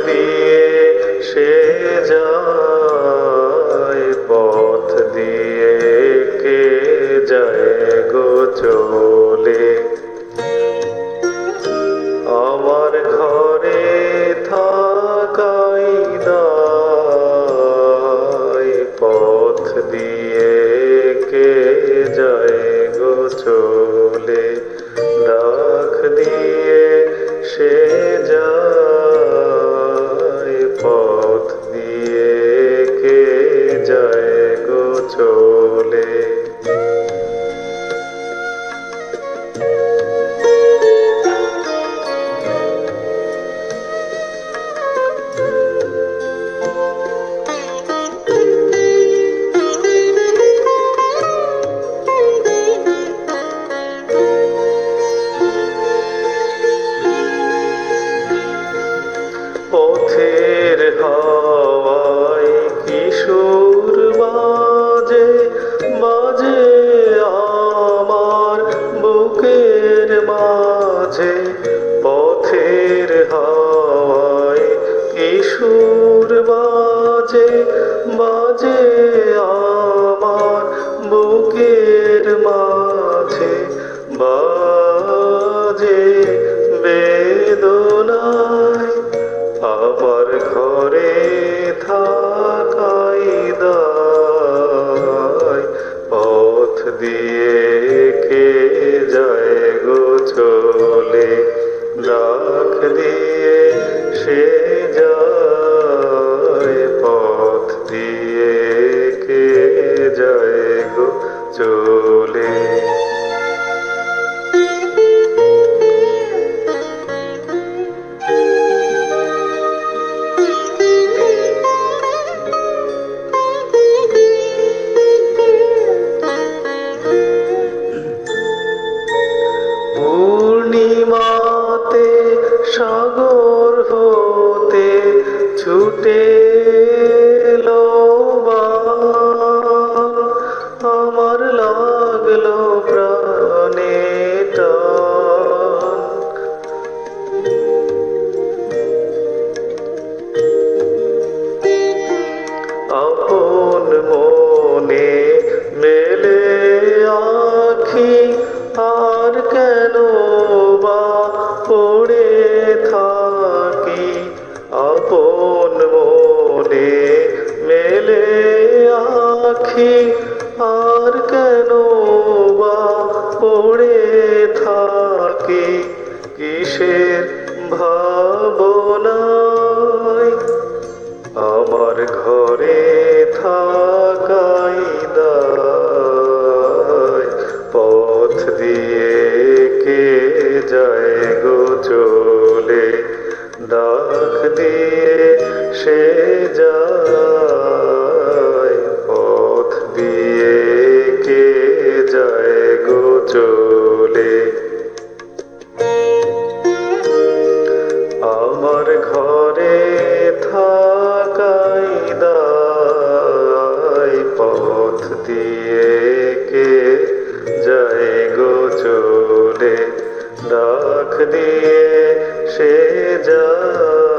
দিয়ে সে যায়, পথ দিয়ে কে যায় গো চলে। আমার ঘরে থাকাই দায়, পথ দিয়ে কে যায় গো চলে। ডাক দিয়ে সে যায়, পথ দিয়ে কে যায় গো চলে। পথের হাওয়ায় কিশোর বাজে বাজে আমার বুকের মাঝে। পথের হাওয়ায় কিশোর বাজে বাজে আমার বুকের মাঝে। বাজে বেদনায় আমার ঘরে থাকাই দায়, পথ দিয়ে কে যায় গো চলে। ডাক দিয়ে সে যায়, পথ দিয়ে কে যায় গো চলে। পূর্ণিমাতে সাগর হতে ছুটে এলো বান, আমার লাগলো প্রাণে টান। আপন মনে মেলে আখি, আর কেন বা পড়ে থাকি। আপন মনে মেলে আখি, আর কেন বা পড়ে থাকি। কিসের ভাবনায় আমার ঘরে থাকাই দায়, পথ দিয়ে কে যায় গো চলে। ডাক দিয়ে সে যায়, পথ দিয়ে কে যায় গো চলে। আমার ঘরে থাকাই দায়, পথ দিয়ে কে যায় গো চলে। ডাক দিয়ে সে যায়।